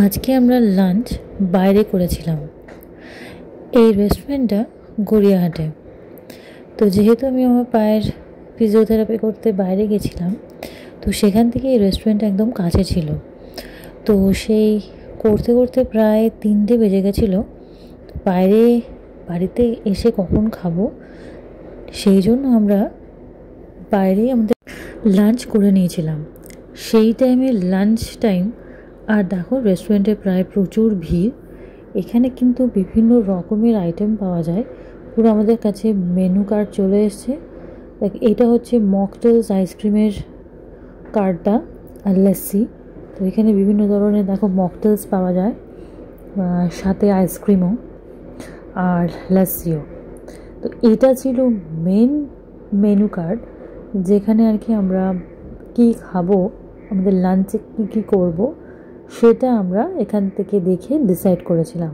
আজকে আমরা লাঞ্চ বাইরে করেছিলাম। এই রেস্টুরেন্টটা গড়িয়াহাটে। তো যেহেতু আমি আমার পায়ের ফিজিওথেরাপি করতে বাইরে গেছিলাম, তো সেখান থেকে এই রেস্টুরেন্টটা একদম কাছে ছিল। তো সেই করতে করতে প্রায় 3টে বেজে গেছিলো। বাড়িতে এসে কখন খাবো, সেই জন্য আমরা বাইরেই আমাদের লাঞ্চ করে নিয়েছিলাম। সেই টাইমে লাঞ্চ টাইম, আর দেখো রেস্টুরেন্টে প্রায় প্রচুর ভিড়। এখানে কিন্তু বিভিন্ন রকমের আইটেম পাওয়া যায়। পুরো আমাদের কাছে মেনু কার্ড চলে এসছে। এটা হচ্ছে মকটেলস আইসক্রিমের কার্ডটা, আর লস্যি। তো এখানে বিভিন্ন ধরনের দেখো মকটেলস পাওয়া যায়, সাথে আইসক্রিমও আর লস্যিও। তো এটা ছিল মেনু কার্ড, যেখানে আর কি আমরা কী খাবো, আমাদের লাঞ্চে কী করবো, সেটা আমরা এখান থেকে দেখে ডিসাইড করেছিলাম।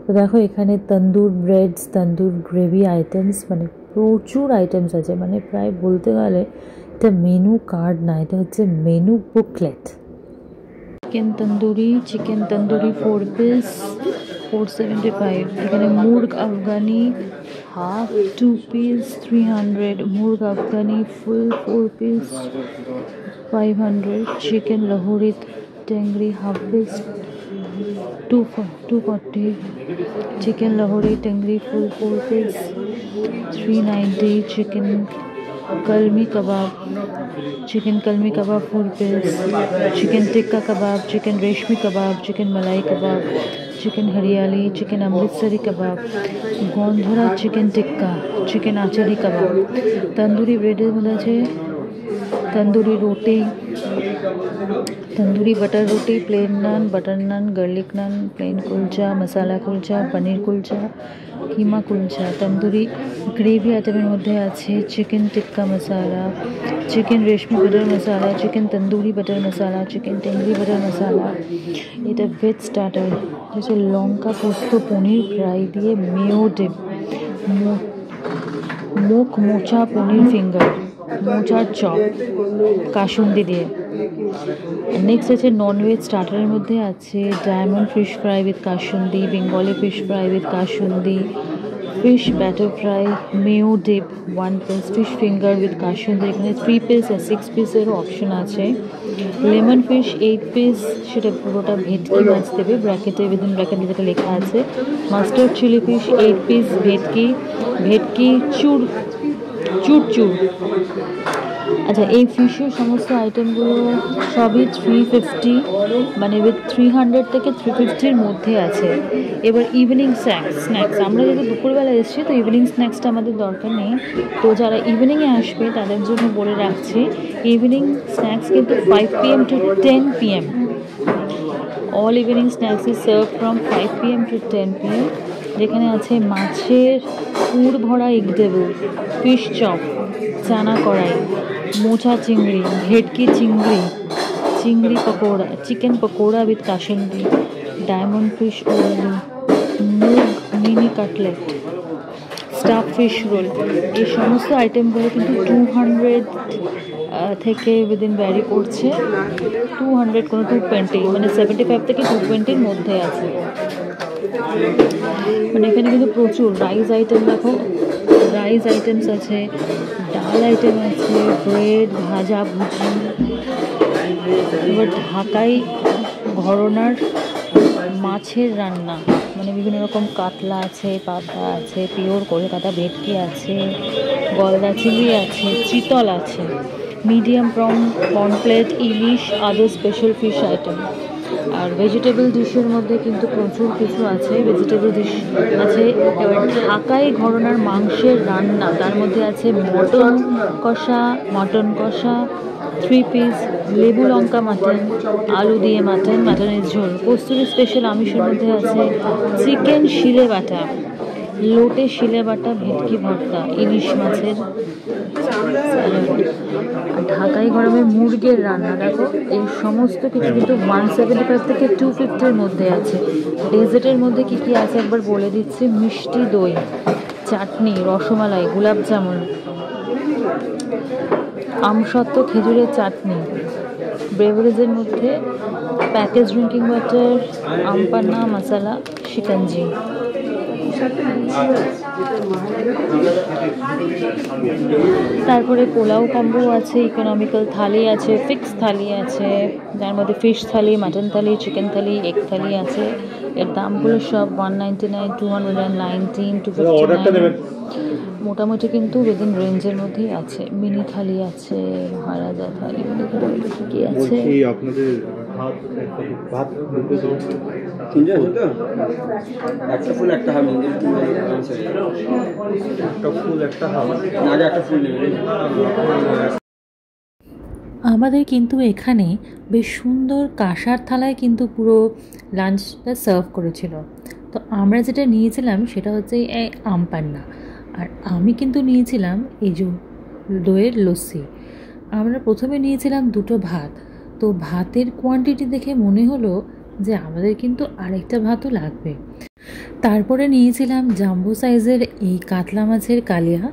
তো দেখো এখানে তন্দুর ব্রেডস, তন্দুর গ্রেভি আইটেমস, মানে প্রচুর আইটেমস আছে। মানে প্রায় বলতে গেলে এটা মেনু কার্ড না, এটা হচ্ছে menu booklet. Chicken tandoori 4 piece 475। এখানে মুর্গ আফগানি হাফ 2 পিস 300, মুর্গ আফগানি ফুল 4 piece 500, chicken Lahori টেংরি half piece 240, chicken lahori tangri full 4 piece 390, chicken kalmi kebab 4 piece, chicken tikka kebab, chicken reshmi kebab, chicken malai kebab, chicken haryali, chicken amritsari kebab, gondhara chicken tikka, chicken achari kebab, tandoori bread er moddhe ache tandoori रोटी, tandoori butter रोटी, plain naan, butter naan, garlic naan, plain kulcha, masala kulcha, paneer kulcha, keema kulcha. Tandoori gravy आइटमेर मध्य आछे chicken tikka masala, chicken reshmi butter masala, chicken tandoori butter masala, chicken tangri butter masala. এটা veg starter, যেটা লঙ্কা পোস্ত paneer fry দিয়ে মেয়ো ডিপ, মুখ মোচা পনির ফিঙ্গার, মোচার চপ কাসুন্দি দিয়ে। নেক্সট আছে ননভেজ স্টার্টারের মধ্যে আছে diamond fish fry with kasundi, Bengali fish fry with kasundi, fish batter fry Mayo deep 1 piece, fish finger with kasundi. এখানে 3 পিস আর 6 পিসেরও অপশন আছে। লেমন ফিশ 8 পিস, সেটা পুরোটা ভেটকি মাছ দেবে, ব্র্যাকেটে উইদিন ব্র্যাকেটে যেটা লেখা আছে। মাস্টার্ড চিলি ফিশ 8 পিস, ভেটকি চুর। আচ্ছা, এই ফিশের সমস্ত আইটেমগুলো সবই 350, মানে উইথ 300 থেকে 350-র মধ্যে আছে। এবার ইভিনিং স্ন্যাক্স, আমরা যেহেতু দুপুরবেলা এসেছি, তো ইভিনিং স্ন্যাক্সটা আমাদের দরকার নেই। তো যারা ইভিনিংয়ে আসবে তাদের জন্য বলে রাখছি, ইভিনিং স্ন্যাক্স কিন্তু 5 PM to 10 PM। All evening snacks is serve from 5 PM to 10 PM। যেখানে আছে মাছের পুর ভরা এগ ডেভিল, ফিশ চপ, চানা কড়াই, মোচা চিংড়ি, ভেটকি চিংড়ি pakora, chicken pakora with kasundi, diamond fish ওলি, মুগ mini cutlet, staff fish role. এই সমস্ত আইটেমগুলো কিন্তু 200 থেকে উইদিন ভ্যারি করছে, 200 কোনো 220, মানে 75 থেকে 220-র মধ্যে আছে। মানে এখানে কিন্তু প্রচুর রাইস আইটেম, দেখো রাইস আইটেমস আছে, ডাল আইটেম আছে, ব্রেড, ভাজা ভুজি। এবার ঢাকাই ঘরনার মাছের রান্না, মানে বিভিন্ন রকম কাতলা আছে, পাবদা আছে, পিওর কলকাতা ভেটকি আছে, গলদা চিংড়ি আছে, চিতল আছে, মিডিয়াম প্রন, পমফ্লেট, ইলিশ, আদার স্পেশাল ফিশ আইটেম। আর ভেজিটেবল ডিশের মধ্যে কিন্তু প্রচুর কিছু আছে। ভেজিটেবল ডিশ আছে, এবার ঢাকাই ঘরনার মাংসের রান্না, তার মধ্যে আছে মটন কষা 3 পিস, লেবু লঙ্কা মাটন, আলু দিয়ে মাটনের ঝোল, কস্তুরি স্পেশাল আমিষের মধ্যে আছে চিকেন শিলে বাটা, লোটে শিলে বাটা, ভেটকি ভর্তা, ইলিশ মাছের স্যালাড। ঢাকাই গরমের মুরগের রান্না, দেখো এই সমস্ত কিছু কিন্তু 175 থেকে 250-র মধ্যে আছে। ডেজার্টের মধ্যে কি কি আছে একবার বলে দিচ্ছি, মিষ্টি দই, চাটনি, রসমালাই, গোলাপ জামুন, আমসত্ত্ব খেজুরের চাটনি। বেভারেজের মধ্যে প্যাকেজ ড্রিঙ্কিং ওয়াটার, আমপান্না মশালা, শিকঞ্জি। তারপরে পোলাও কম্বো আছে, ইকোনমিক্যাল থালি আছে, ফিক্স থালি আছে, যার মধ্যে ফিশ থালি, মাটন থালি, চিকেন থালি, এগ থালি আছে। এর দামগুলো সব 199, 219, 259। মোটামুটি কিন্তু উইদিন রেঞ্জের মধ্যেই আছে। মিনি থালি আছে, মহারাজা থালি, কী আছে। আপনাদের ভাত একটা ফুল একটা হাফ, একটা ফুল একটা হাফ, আগে একটা ফুল নেবে। আমাদের কিন্তু এখানে বেশ সুন্দর কাঁসার থালায় কিন্তু পুরো লাঞ্চটা সার্ভ করেছিল। তো আমরা যেটা নিয়েছিলাম সেটা হচ্ছে এই আমপান্না, আর আমি কিন্তু নিয়েছিলাম এই যে দইয়ের লস্যি। আমরা প্রথমে নিয়েছিলাম দুটো ভাত। তো ভাতের কোয়ান্টিটি দেখে মনে হলো যে আমাদের কিন্তু আরেকটা ভাতও লাগবে। তারপরে নিয়েছিলাম জাম্বো সাইজের এই কাতলা মাছের কালিয়া।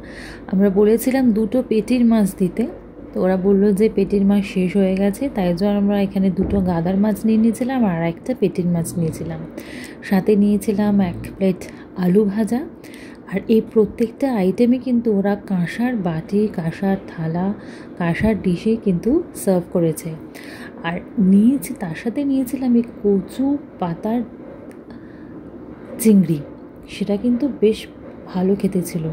আমরা বলেছিলাম দুটো পেটির মাছ দিতে, তো ওরা বললো যে পেটির মাছ শেষ হয়ে গেছে, তাই জন্য আমরা এখানে দুটো গাদার মাছ নিয়ে নিয়েছিলাম আর একটা পেটির মাছ নিয়েছিলাম। সাথে নিয়েছিলাম এক প্লেট আলু ভাজা। আর এই প্রত্যেকটা আইটেমে কিন্তু ওরা কাঁসার বাটি, কাঁসার থালা, কাঁসার ডিশে কিন্তু সার্ভ করেছে। আর নিয়েছি তার সাথে নিয়েছিলাম এই কচু পাতার চিংড়ি, সেটা কিন্তু বেশ ভালো খেতে ছিল।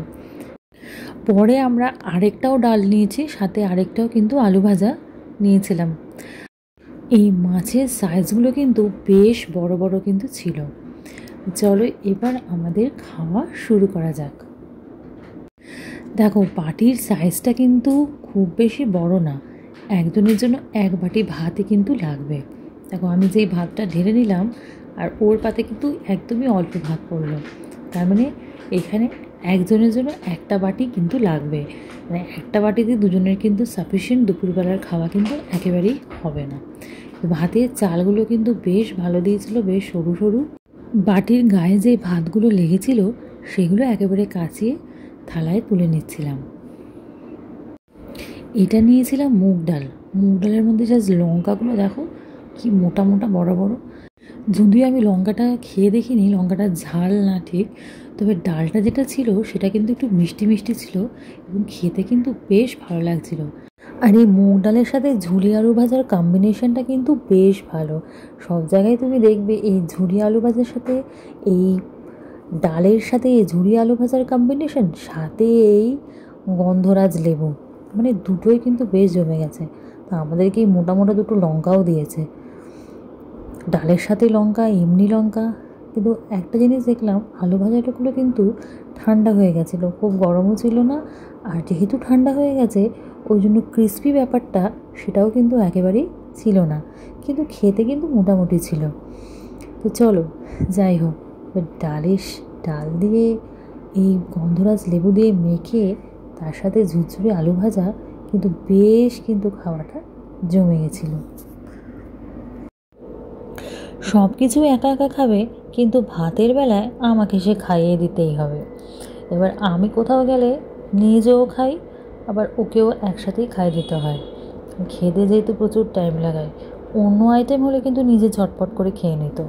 পরে আমরা আরেকটাও ডাল নিয়েছি, সাথে আরেকটাও কিন্তু আলু ভাজা নিয়েছিলাম। এই মাছের সাইজগুলো কিন্তু বেশ বড় বড় কিন্তু ছিল। চলো এবার আমাদের খাওয়া শুরু করা যাক। দেখো বাটির সাইজটা কিন্তু খুব বেশি বড় না, একজনের জন্য এক বাটি ভাতই কিন্তু লাগবে। দেখো আমি যেই ভাতটা ঢেলে নিলাম আর ওর পাতে কিন্তু একদমই অল্প ভাত পড়লো, তার মানে এখানে একজনের জন্য একটা বাটি কিন্তু লাগবে। মানে একটা বাটিতে দুজনের কিন্তু সাফিসিয়েন্ট দুপুরবেলার খাওয়া কিন্তু একেবারেই হবে না। ভাতের চালগুলো কিন্তু বেশ ভালো দিয়েছিল, বেশ সরু সরু। বাটির গায়ে যে ভাতগুলো লেগেছিল সেগুলো একেবারে কাচিয়ে থালায় তুলে নিচ্ছিলাম। এটা নিয়েছিলাম মুগ ডাল। মুগ ডালের মধ্যে জাস্ট লঙ্কাগুলো দেখো কি মোটা মোটা বড় বড়। যদিও আমি লঙ্কাটা খেয়ে দেখিনি, লঙ্কাটা ঝাল না ঠিক, তবে ডালটা যেটা ছিল সেটা কিন্তু একটু মিষ্টি মিষ্টি ছিল এবং খেতে কিন্তু বেশ ভালো লাগছিল। আর এই মুগ ডালের সাথে ঝুরি আলু ভাজার কম্বিনেশনটা কিন্তু বেশ ভালো। সব জায়গায় তুমি দেখবে এই ঝুরি আলু ভাজার সাথে এই ডালের সাথে এই ঝুরি আলু ভাজার কম্বিনেশন, সাথে এই গন্ধরাজ লেবু, মানে দুটোই কিন্তু বেশ জমে গেছে। তো আমাদেরকে এই মোটা মোটা দুটো লঙ্কাও দিয়েছে, ডালের সাথে লঙ্কা, এমনি লঙ্কা। কিন্তু একটা জিনিস দেখলাম, আলু ভাজাটাগুলো কিন্তু ঠান্ডা হয়ে গেছিলো, খুব গরমও ছিল না। আর যেহেতু ঠান্ডা হয়ে গেছে ওই জন্য ক্রিস্পি ব্যাপারটা সেটাও কিন্তু একেবারেই ছিল না, কিন্তু খেতে কিন্তু মোটামুটি ছিল। তো চলো যাই হোক, ডাল দিয়ে এই গন্ধরাজ লেবু দিয়ে মেখে তার সাথে ঝুরঝুরে আলু ভাজা কিন্তু বেশ কিন্তু খাওয়াটা জমে গেছিলো। সব কিছু একা একা খাবে, কিন্তু ভাতের বেলায় আমাকে সে খাইয়ে দিতেই হবে। এবার আমি কোথাও গেলে নিজেও খাই, আবার ওকেও একসাথেই খাইয়ে দিতে হয়। খেতে যেহেতু প্রচুর টাইম লাগায়, অন্য আইটেম হলে কিন্তু নিজে ঝটপট করে খেয়ে নিত।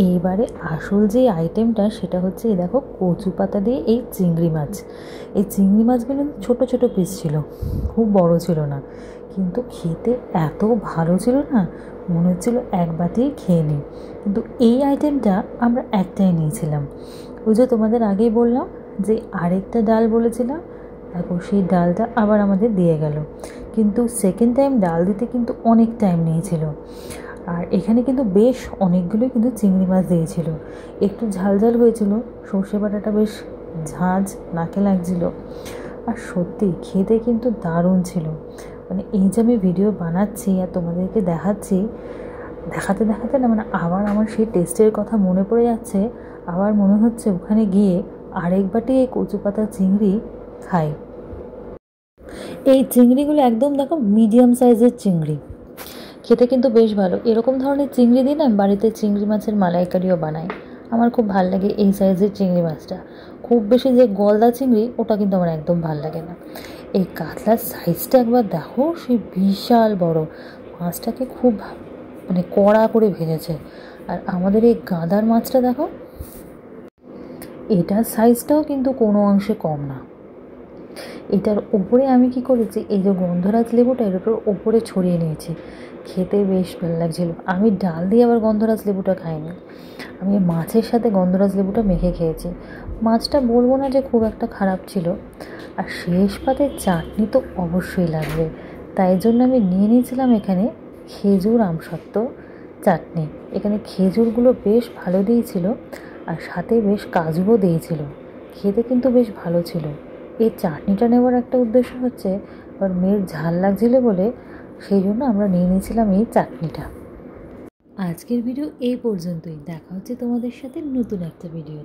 এইবারে আসল যে আইটেমটা সেটা হচ্ছে এই দেখো কচু পাতা দিয়ে এই চিংড়ি মাছ। এই চিংড়ি মাছগুলো ছোট ছোট পিস ছিল, খুব বড় ছিল না, কিন্তু খেতে এত ভালো ছিল না, মনে হচ্ছিল এক বাটিই খেয়ে নিই। কিন্তু এই আইটেমটা আমরা একটাই নিয়েছিলাম। ওই যে তোমাদের আগেই বললাম যে আরেকটা ডাল বলেছিলাম, দেখো সেই ডালটা আবার আমাদের দিয়ে গেল। কিন্তু সেকেন্ড টাইম ডাল দিতে কিন্তু অনেক টাইম নিয়েছিল। আর এখানে কিন্তু বেশ অনেকগুলোই কিন্তু চিংড়ি মাছ দিয়েছিল, একটু ঝাল ঝাল হয়েছিল, সর্ষে বাটাটা বেশ ঝাঁঝ নাকে লাগছিল। আর সত্যি খেতে কিন্তু দারুণ ছিল। মানে এই যে আমি ভিডিও বানাচ্ছি আর তোমাদেরকে দেখাচ্ছি, দেখাতে দেখাতে না মানে আবার আমার সেই টেস্টের কথা মনে পড়ে যাচ্ছে। আবার মনে হচ্ছে ওখানে গিয়ে আরেক বাটি এই কচু পাতা চিংড়ি খাই। এই চিংড়িগুলো একদম দেখো মিডিয়াম সাইজের চিংড়ি, খেতে কিন্তু বেশ ভালো। এরকম ধরনের চিংড়ি দিয়ে না আমি বাড়িতে চিংড়ি মাছের মালাইকারিও বানাই, আমার খুব ভালো লাগে এই সাইজের চিংড়ি মাছটা। খুব বেশি যে গলদা চিংড়ি ওটা কিন্তু আমার একদম ভালো লাগে না। এই কাতলার সাইজটা একবার দেখো, সে বিশাল বড়। মাছটাকে খুব মানে কড়া করে ভেজেছে। আর আমাদের এই গাদার মাছটা দেখো, এটার সাইজটাও কিন্তু কোনো অংশে কম না। এটার ওপরে আমি কি করেছি, এই যে গন্ধরাজ লেবুটা এর ওপরে ছড়িয়ে নিয়েছি। খেতে বেশ ভালো লাগছিলো। আমি ডাল দিয়ে আবার গন্ধরাজ লেবুটা খাইনি, আমি মাছের সাথে গন্ধরাজ লেবুটা মেখে খেয়েছি। মাছটা বলবো না যে খুব একটা খারাপ ছিল। আর শেষ পাতে চাটনি তো অবশ্যই লাগবে, তাই জন্য আমি নিয়ে নিয়েছিলাম এখানে খেজুর আমসত্ত্ব চাটনি। এখানে খেজুরগুলো বেশ ভালো দিয়েছিল, আর সাথে বেশ কাজুও দিয়েছিল। খেতে কিন্তু বেশ ভালো ছিল। এই চাটনিটা নেওয়ার একটা উদ্দেশ্য হচ্ছে, আর মেয়ের ঝাল লাগছিল বলে সেই জন্য আমরা নিয়ে নিয়েছিলাম এই চাটনিটা। আজকের ভিডিও এই পর্যন্তই। দেখা হচ্ছে তোমাদের সাথে নতুন একটা ভিডিও।